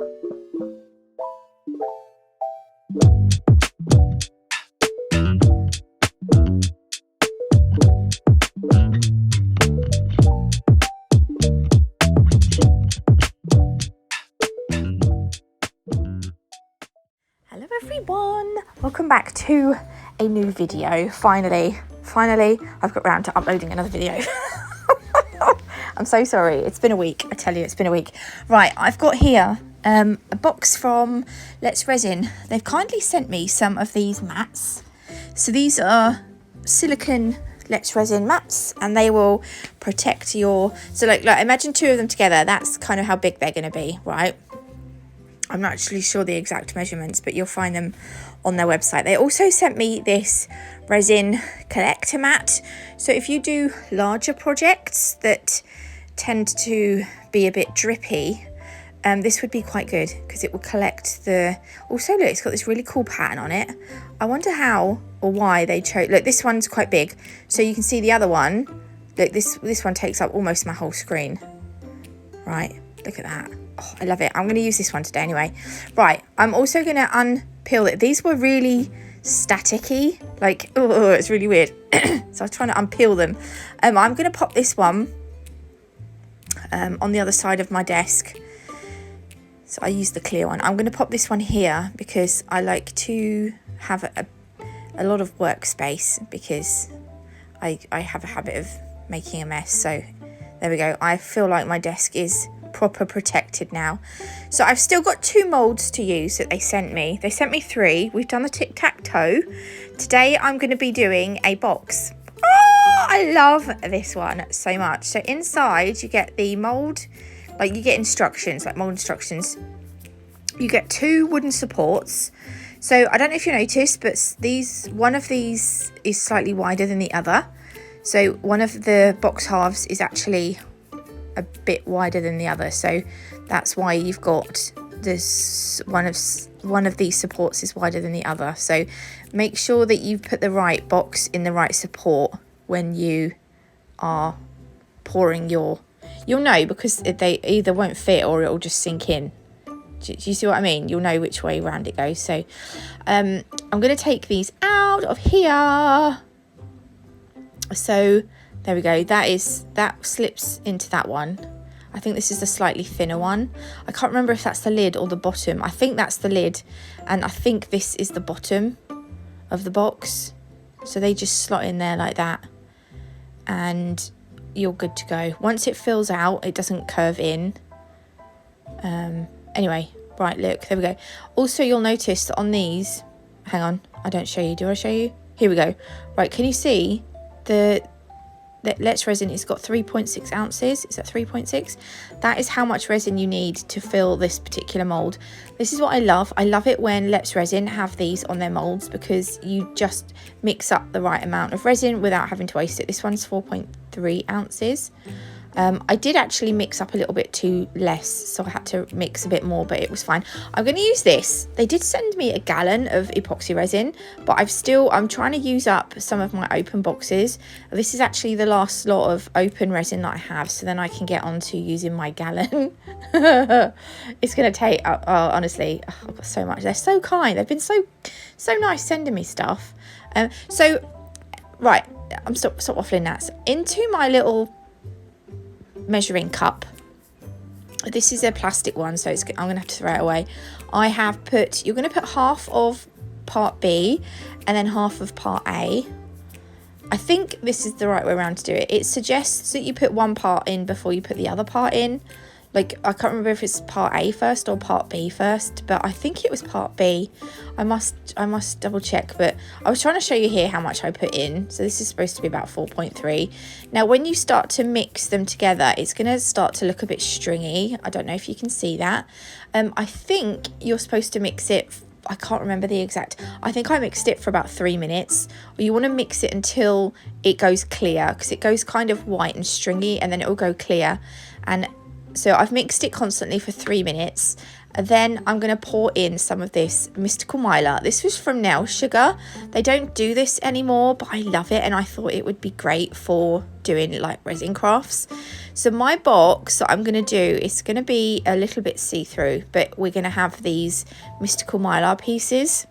Hello everyone, welcome back to a new video. Finally I've got around to uploading another video. I'm so sorry, it's been a week. I tell you, it's been a week. Right, I've got here a box from Let's Resin. They've kindly sent me some of these mats. So these are silicone Let's Resin mats, and they will protect your, so like imagine two of them together. That's kind of how big they're going to be, right? I'm not actually sure the exact measurements, but you'll find them on their website. They also sent me this resin collector mat. So if you do larger projects that tend to be a bit drippy, this would be quite good because it will collect the, also look, it's got this really cool pattern on it. I wonder how or why they chose, look, this one's quite big. So you can see the other one, look, this one takes up almost my whole screen. Right, look at that. Oh, I love it. I'm going to use this one today anyway. Right, I'm also going to unpeel it. These were really staticky, like, oh, it's really weird. So I was trying to unpeel them. I'm going to pop this one on the other side of my desk. So I use the clear one. I'm going to pop this one here because I like to have a lot of workspace because I have a habit of making a mess. So there we go. I feel like my desk is proper protected now. So I've still got 2 molds to use that they sent me. They sent me 3. We've done the tic-tac-toe. Today I'm going to be doing a box. Oh, I love this one so much. So inside you get the mold, like you get instructions, like mold instructions. You get 2 wooden supports. So I don't know if you noticed, but one of these is slightly wider than the other. So one of the box halves is actually a bit wider than the other, so that's why you've got this one of these supports is wider than the other. So make sure that you put the right box in the right support when you are pouring you'll know, because they either won't fit or it'll just sink in. Do you see what I mean? You'll know which way around it goes. So I'm going to take these out of here. So there we go. That slips into that one. I think this is the slightly thinner one. I can't remember if that's the lid or the bottom. I think that's the lid, and I think this is the bottom of the box. So they just slot in there like that, and you're good to go. Once it fills out, it doesn't curve in. Anyway, right, look, there we go. Also, you'll notice that on these, hang on, I don't show you. Do I show you? Here we go. Right, can you see the Let's Resin has got 3.6 ounces. Is that 3.6? That is how much resin you need to fill this particular mold. This is what I love. I love it when Let's Resin have these on their molds because you just mix up the right amount of resin without having to waste it. This one's 4.3 ounces. I did actually mix up a little bit too less, so I had to mix a bit more, but it was fine. I'm going to use this. They did send me a gallon of epoxy resin, but I'm trying to use up some of my open boxes. This is actually the last lot of open resin that I have, so then I can get on to using my gallon. It's going to take, honestly, I've got so much. They're so kind. They've been so nice sending me stuff. So, right, I'm stop waffling that. So into my little measuring cup, this is a plastic one, so I'm gonna have to throw it away. You're gonna put half of part B and then half of part A. I think this is the right way around to do it. It suggests that you put one part in before you put the other part in. Like, I can't remember if it's part A first or part B first, but I think it was part B. I must double check, but I was trying to show you here how much I put in. So this is supposed to be about 4.3. Now, when you start to mix them together, it's going to start to look a bit stringy. I don't know if you can see that. I think you're supposed to mix it, I can't remember the exact, I think I mixed it for about 3 minutes. Or you want to mix it until it goes clear, because it goes kind of white and stringy and then it will go clear. And so I've mixed it constantly for 3 minutes, And then I'm going to pour in some of this Mystical Mylar. This was from Nail Sugar. They don't do this anymore, but I love it, and I thought it would be great for doing like resin crafts. So my box that I'm going to do is going to be a little bit see-through, but we're going to have these Mystical Mylar pieces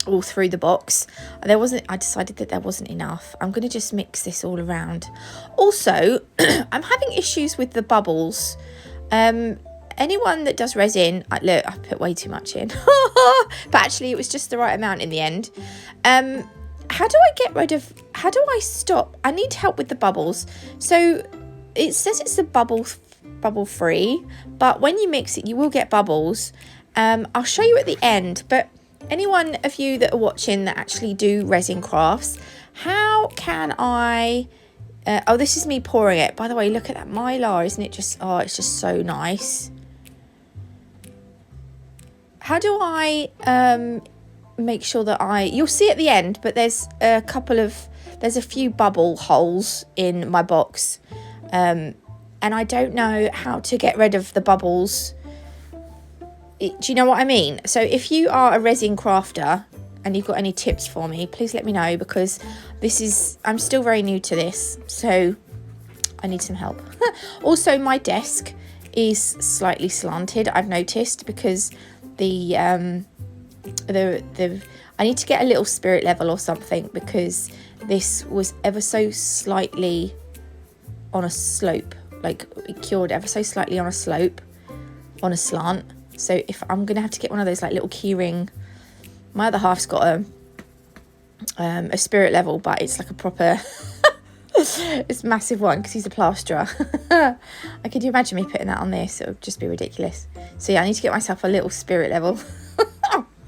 all through the box. I decided that there wasn't enough. I'm going to just mix this all around. Also, I'm having issues with the bubbles. Anyone that does resin, look, I put way too much in, but actually it was just the right amount in the end. How do I stop? I need help with the bubbles. So it says it's a bubble free, but when you mix it, you will get bubbles. I'll show you at the end, but anyone of you that are watching that actually do resin crafts, how can I, oh, this is me pouring it. By the way, look at that Mylar, isn't it just, oh, it's just so nice. How do I make sure that you'll see at the end, but there's a few bubble holes in my box. And I don't know how to get rid of the bubbles. Do you know what I mean? So if you are a resin crafter and you've got any tips for me, please let me know, because I'm still very new to this, so I need some help. Also, my desk is slightly slanted, I've noticed, because I need to get a little spirit level or something, because this was ever so slightly on a slope, like it cured ever so slightly on a slope, on a slant. So if I'm gonna have to get one of those like little key ring, my other half's got a spirit level, but it's like a proper it's a massive one because he's a plasterer. Could you imagine me putting that on this? It would just be ridiculous. So yeah, I need to get myself a little spirit level.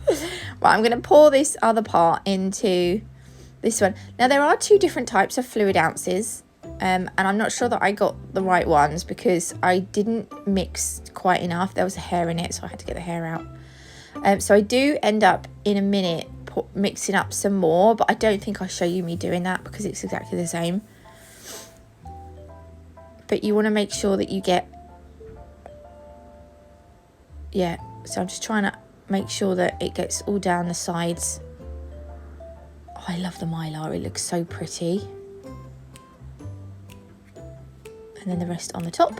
Right, I'm going to pour this other part into this one. Now there are two different types of fluid ounces, and I'm not sure that I got the right ones because I didn't mix quite enough. There was a hair in it, so I had to get the hair out. So I do end up in a minute mixing up some more, but I don't think I'll show you me doing that because it's exactly the same. But you want to make sure that you get, yeah, so I'm just trying to make sure that it gets all down the sides. Oh, I love the Mylar, it looks so pretty. And then the rest on the top.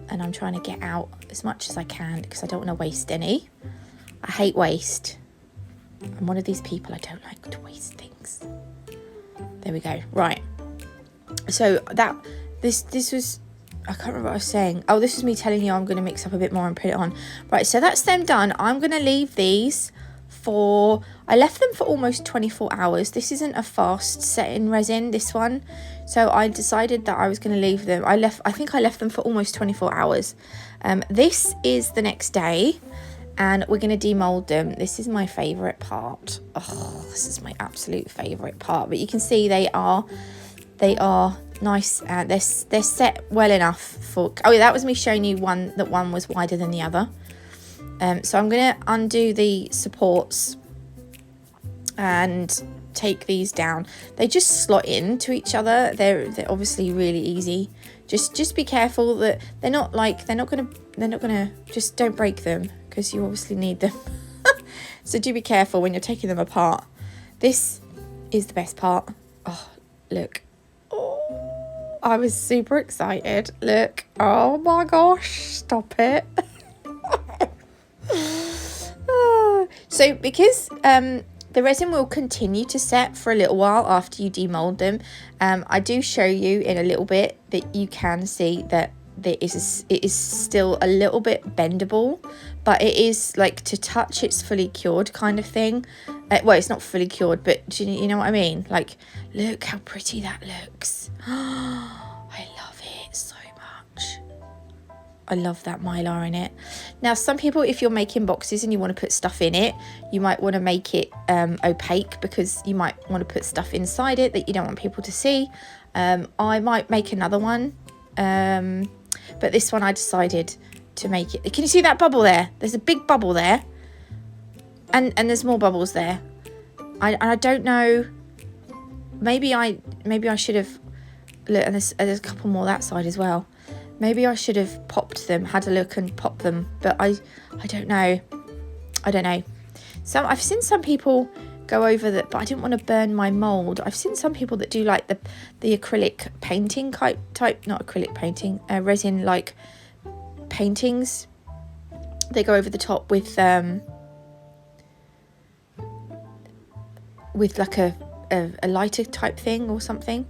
And I'm trying to get out as much as I can because I don't want to waste any. I hate waste. I'm one of these people, I don't like to waste things. There we go. Right. So this was, I can't remember what I was saying. Oh, this was me telling you I'm going to mix up a bit more and put it on. Right, so that's them done. I'm going to leave these for, I left them for almost 24 hours. This isn't a fast setting resin, this one. So I decided that I was going to leave them. I think I left them for almost 24 hours. This is the next day. And we're going to demold them. This is my favourite part. Oh, this is my absolute favourite part. But you can see they are nice and they're set well enough for. Oh yeah, that was me showing you one was wider than the other. So I'm going to undo the supports and take these down. They just slot into each other. They're obviously really easy. Just be careful that they're not gonna just don't break them, because you obviously need them. So do be careful when you're taking them apart. This is the best part. Oh, look. Oh, I was super excited. Look. Oh my gosh, stop it. So because the resin will continue to set for a little while after you demold them, I do show you in a little bit that you can see that it is still a little bit bendable, but it is like to touch it's fully cured kind of thing. Well, it's not fully cured, but you know what I mean? Like, look how pretty that looks. I love it so much. I love that Mylar in it. Now, some people, if you're making boxes and you want to put stuff in it, you might want to make it opaque, because you might want to put stuff inside it that you don't want people to see. I might make another one, but this one I decided to make it. Can you see that bubble there? There's a big bubble there, and there's more bubbles there. I don't know. Maybe I should have look, and there's a couple more that side as well. Maybe I should have popped them, had a look and popped them, but I don't know. I don't know. I've seen some people go over that, but I didn't want to burn my mould. I've seen some people that do like the acrylic painting type, not acrylic painting, resin like paintings. They go over the top with like a lighter type thing or something.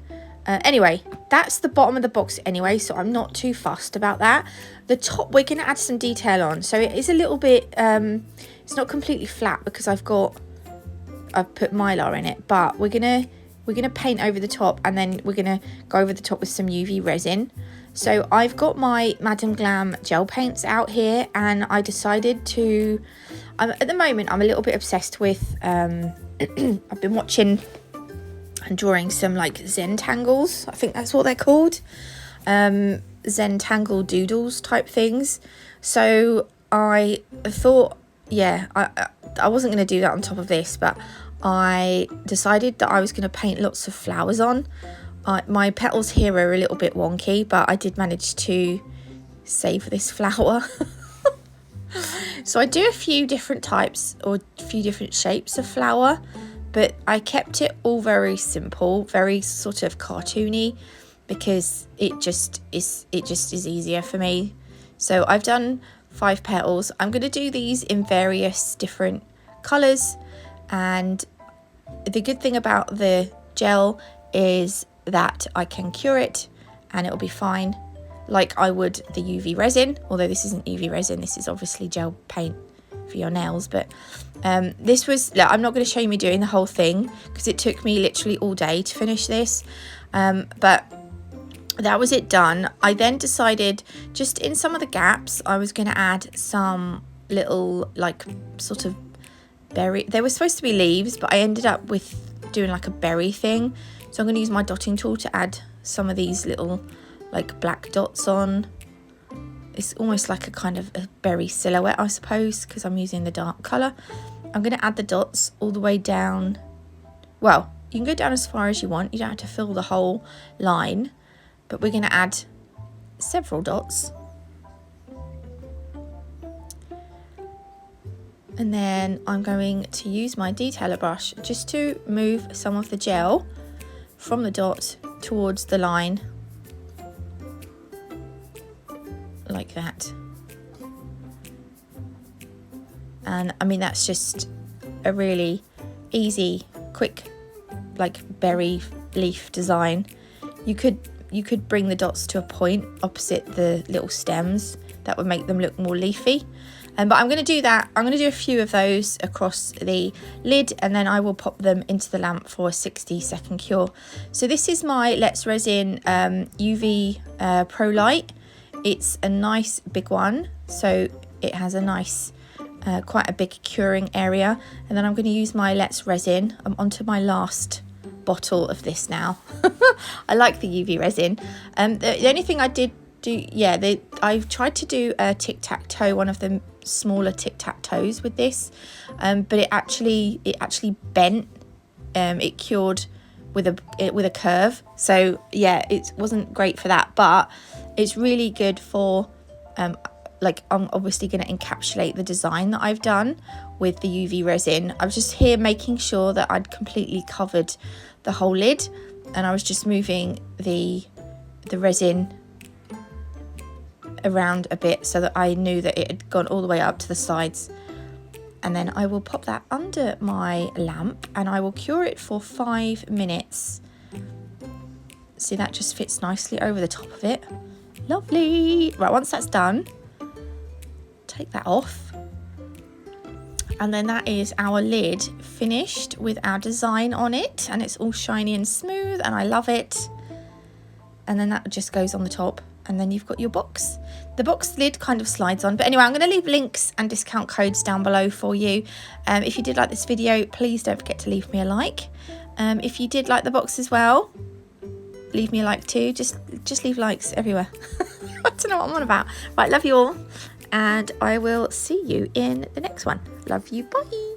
Anyway, that's the bottom of the box anyway, so I'm not too fussed about that. The top, we're going to add some detail on, so it is a little bit it's not completely flat because I've put mylar in it, but we're gonna paint over the top, and then we're gonna go over the top with some UV resin. So I've got my Madam Glam gel paints out here, and I decided to at the moment I'm a little bit obsessed with I've been watching and drawing some like Zentangles, I think that's what they're called, Zentangle doodles type things. So I thought, yeah, I wasn't going to do that on top of this, but I decided that I was going to paint lots of flowers on. My petals here are a little bit wonky, but I did manage to save this flower. So I do a few different types or a few different shapes of flower, but I kept it all very simple, very sort of cartoony, because it just is easier for me. So I've done 5 petals. I'm going to do these in various different colours, and the good thing about the gel is that I can cure it and it'll be fine, like I would the UV resin, although this isn't UV resin, this is obviously gel paint for your nails. But this was, look, I'm not going to show you me doing the whole thing because it took me literally all day to finish this, but that was it done. I then decided just in some of the gaps I was going to add some little like sort of berry, they were supposed to be leaves, but I ended up with doing like a berry thing. So I'm going to use my dotting tool to add some of these little like black dots on. It's almost like a kind of a berry silhouette, I suppose, because I'm using the dark colour. I'm going to add the dots all the way down. Well, you can go down as far as you want. You don't have to fill the whole line, but we're going to add several dots. And then I'm going to use my detailer brush just to move some of the gel from the dot towards the line, like that. And I mean, that's just a really easy, quick, like berry leaf design. You could bring the dots to a point opposite the little stems. That would make them look more leafy. But I'm going to do that. I'm going to do a few of those across the lid, and then I will pop them into the lamp for a 60-second cure. So this is my Let's Resin UV Pro Light. It's a nice big one, so it has a nice, quite a big curing area. And then I'm going to use my Let's Resin. I'm onto my last bottle of this now. I like the UV resin. The only thing I did do, yeah, I've tried to do a tic-tac-toe, one of the smaller tic-tac-toes with this, but it actually bent. It cured with a curve, so yeah, it wasn't great for that, but it's really good for like I'm obviously going to encapsulate the design that I've done with the UV resin. I was just here making sure that I'd completely covered the whole lid, and I was just moving the resin around a bit so that I knew that it had gone all the way up to the sides. And then I will pop that under my lamp and I will cure it for 5 minutes. See, that just fits nicely over the top of it. Lovely. Right, once that's done, take that off. And then that is our lid finished with our design on it, and it's all shiny and smooth and I love it. And then that just goes on the top, and then you've got your box. The box lid kind of slides on, but anyway, I'm going to leave links and discount codes down below for you. If you did like this video, please don't forget to leave me a like. If you did like the box as well, leave me a like too. Just leave likes everywhere. I don't know what I'm on about. Right, love you all, and I will see you in the next one. Love you, bye.